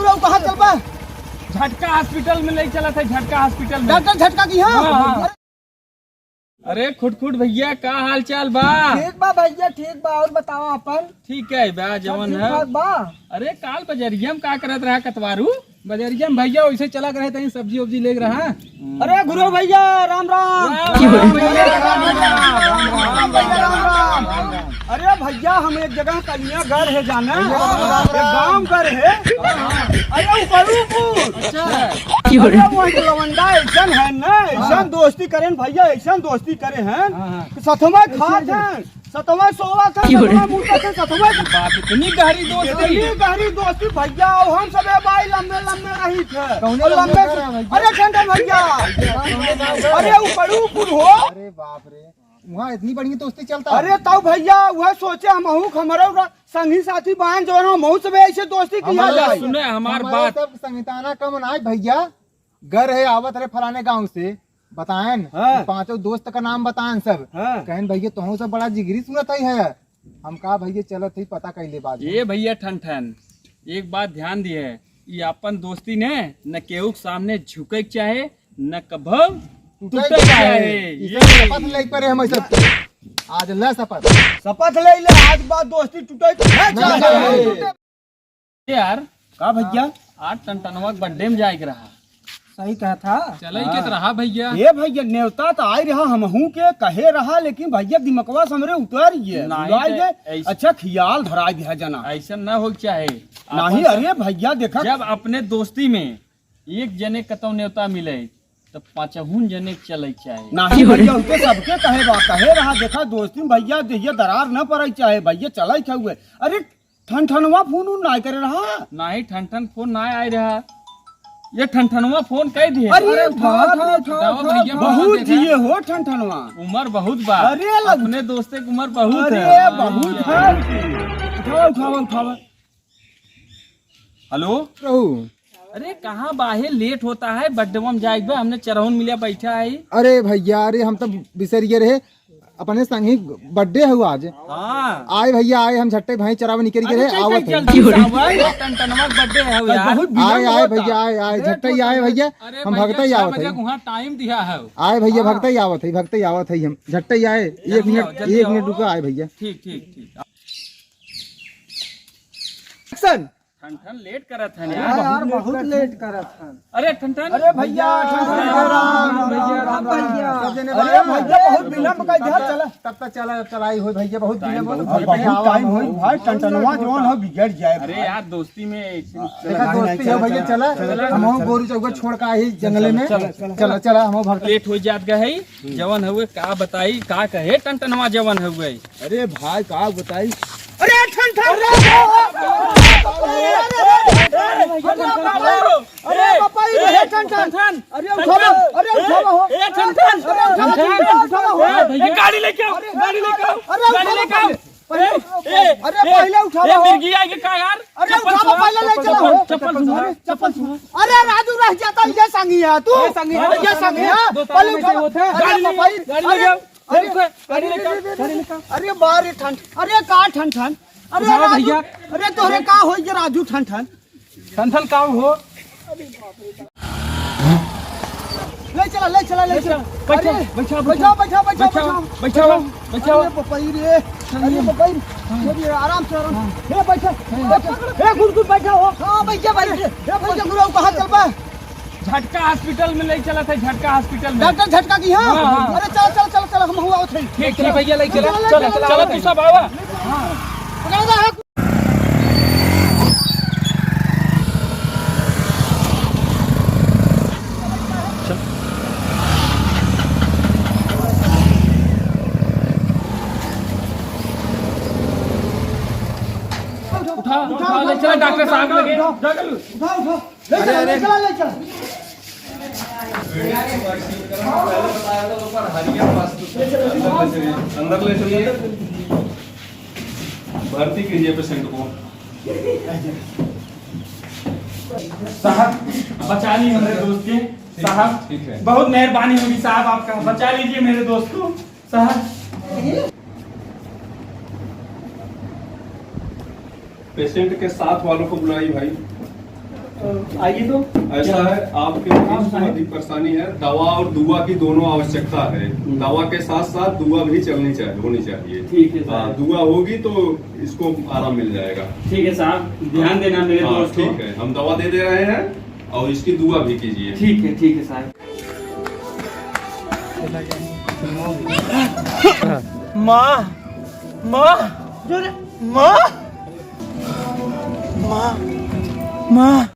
गुरु कहाँ चल बा? झटका हॉस्पिटल में नहीं चला था, झटका हॉस्पिटल में। डॉक्टर झटका की हाँ। अरे खुटखुट भैया का हाल चाल बा? ठीक बा भैया, ठीक बा। और बताओ अपन? ठीक है बा जवन है। बा अरे काल बजरिया में का करत रहा कतवारू? बजरिया में भैया वैसे चला रहे थे, सब्जी वब्जी ले रहा। अरे गुरु भैया राम राम। अरे भैया हम एक जगह कलिया घर है जाना, गाँव घर है। अरे वही लवंडा ऐसा है ना, ऐसा दोस्ती करें भैया, ऐसा दोस्ती करे हैं सतवा खात हैं, सतवा सोवा था, सतवा मुर्गा था, सतवा बात इतनी गहरी दोस्ती, इतनी गहरी दोस्ती भैया। और हम सब भाई लंबे लंबे रही थे, लंबे। अरे ठंडा भैया, अरे ऊपर हो। अरे बाप रे, वहाँ इतनी बड़ी दोस्ती चलता। अरे तब भैया वह सोचे हम हमारा संगी साथी बहन जो है हम सब ऐसे दोस्ती किया जाए। सुने हमार बात, सब संगीताना कम ना भैया। घर है आवत अरे फलाने गांव से बताएं, पांचों दोस्त का नाम बताएं सब। कहें भैया तुम सब बड़ा जिगरी सूरत है। हम कहा भैया चलो थी पता कैले बात। ये भैया ठन एक बात ध्यान दिए, ये अपन दोस्ती ने न केहू के सामने झुके चाहे न कभू टूटे चाहे। शपथ ले पर हम सब आज ले शपथ ले आज बात दोस्ती टूटे यार। का भैया आज टनटनवा बर्थडे में जाए रहा। सही कहा था, चल के रहा भैया। ये भैया न्योता तो आई रहा, हमहू के कहे रहा, लेकिन भैया दिमकवा समरे उतर गए। अच्छा ख्याल धरा दिया जना, ऐसा न हो चाहे नहीं। अरे भैया देखा, जब अपने दोस्ती में एक जने कतौ न्योता मिले तो पांचहुन जने चले चाहे नहीं भैया। उनके सबके कहे रहा, देखा दोस्ती में भैया देखिए दरार न पड़े चाहे भैया चले हुए। अरे ठनठनवा फोन ना करे रहा, नहीं ठन फोन ना आए रहा। ये ठनठनवा फोन कह दिए। अरे बहुत जिए हो ठनठनवा, उम्र बहुत बा। अरे अपने दोस्ते की उम्र बहुत है। अरे बहुत है। उठावा। हेलो अरे कहाँ बाहे लेट होता है, बर्थडे में जाए हमने चरहुन मिलिया बैठा है। अरे भैया, अरे हम तो बिसरिए रहे, अपने संगी बर्थडे है आज। हाँ आए भैया आए, हम झट्टे भाई चरावे निकल गए आवत है। बर्थडे है आए भैया आए झट्टे आए भैया, हम भगते ही आवत है। वहाँ टाइम दिया है। आए भैया भगते ही आवत है, हम झट्टे आए। एक मिनट रुका आए भैया। ठीक एक्शन। ठन लेट करत है यार बहुत लेट करत है। अरे ठन अरे भैया अरे भैया बहुत विलंब का इधर चला, तब तक चलाई हो भैया, बहुत टाइम हो भाई। टनटनवा जवान हो बिगड़ जाए। अरे यार दोस्ती में देखा दोस्ती है भैया। चला हम गोरू चौक छोड़ का आई जंगले में। चला हम भक्त लेट हो जात गए जवन हुए का बताई का कहे टनटनवा जवन हुए। अरे भाई का बताई। अरे गाड़ी लेके आओ, पहले उठाओ। मिर्गी आएगी का यार? अरे उठाओ पहले ले चलो। चप्पल। अरे राजू रह जाता ये संगी है तू, ये संगी है। पहले उठाओ गाड़ी। अरे बारे ठंड, अरे का ठंड। अरे भैया, अरे तोरे का हो ये राजू ठंड का हो। ले चला। बैठा पपई रे। अरे पपई आराम से हे बैठा हे गुरगुर बैठा हो। हां भैया भैया गुरु कहां चल बा? झटका हॉस्पिटल में नहीं चला था, झटका हॉस्पिटल में। डॉक्टर झटका की हां। अरे चल हम हुआ थे। ठीक भैया ले चलो तू सब आवा। उठा ले चला डॉक्टर साहब लगे। उठा ले चला। अंदर ले चलिए, भर्ती कीजिए पेशेंट को। साहब बचा ली मेरे दोस्त के साहब। ठीक है, बहुत मेहरबानी होगी साहब आपका, बचा लीजिए मेरे दोस्त को साहब। पेशेंट के साथ वालों को बुलाई भाई। आइए तो ऐसा है, आपके मरीज को अधिक परेशानी है, दवा और दुआ की दोनों आवश्यकता है। दवा के साथ साथ दुआ भी होनी चाहिए। ठीक है हाँ, साहब। दुआ होगी तो इसको आराम मिल जाएगा। ठीक है साहब, ध्यान देना मेरे हाँ दोस्त को। ठीक है, हम दवा दे रहे हैं और इसकी दुआ भी कीजिए। ठीक है साहब। माँ माँ माँ माँ माँ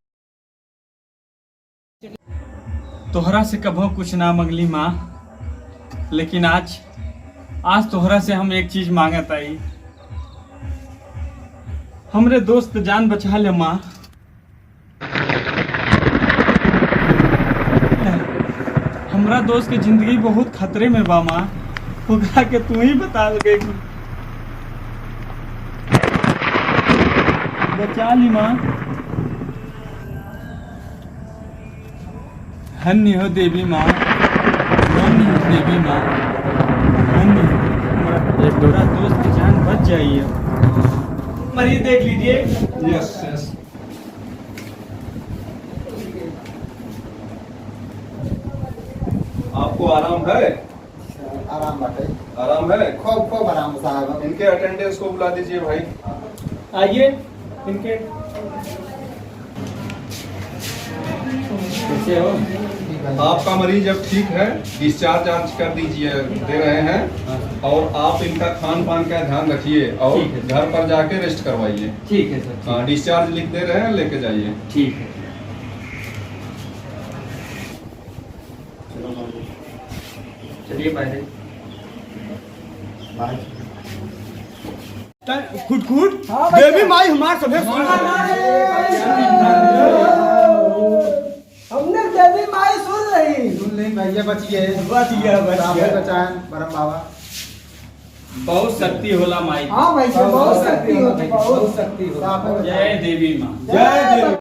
तोहरा से कभो कुछ ना मंगली माँ, लेकिन आज तोहरा से हम एक चीज मांगत आई। हमरे दोस्त जान बचा ले माँ। हमरा दोस्त की जिंदगी बहुत खतरे में बा माँ, ओकरा के तू ही बता दे। बचा ली माँ। धन्य हो देवी माँ, धन्य हो देवी माँ, धन्य हो। एक मेरा दोस्त की जान बच जाइए। मरीज देख लीजिए। Yes yes. आपको आराम है? आराम बाटे, आराम है? खूब खूब आराम साहब। इनके अटेंडेंस को बुला दीजिए भाई। आइए इनके। कैसे हो? आपका मरीज अब ठीक है, डिस्चार्ज आज कर दीजिए, दे रहे हैं। और आप इनका खान पान का ध्यान रखिए और ठीक है। घर पर जाके रेस्ट करवाइए। ठीक है सर। हाँ, डिस्चार्ज लिख दे रहे हैं, लेके जाइए। ठीक है। चलिए पहले खुद देवी माई हमार सभे हमने देवी माई सुन रही। सुन लें भैया, बचिए बचिए बचाएं परम बाबा। बहुत शक्ति होला माई। हाँ भाई बहुत शक्ति होती, बहुत शक्ति होती। जय देवी माँ। जय देवी।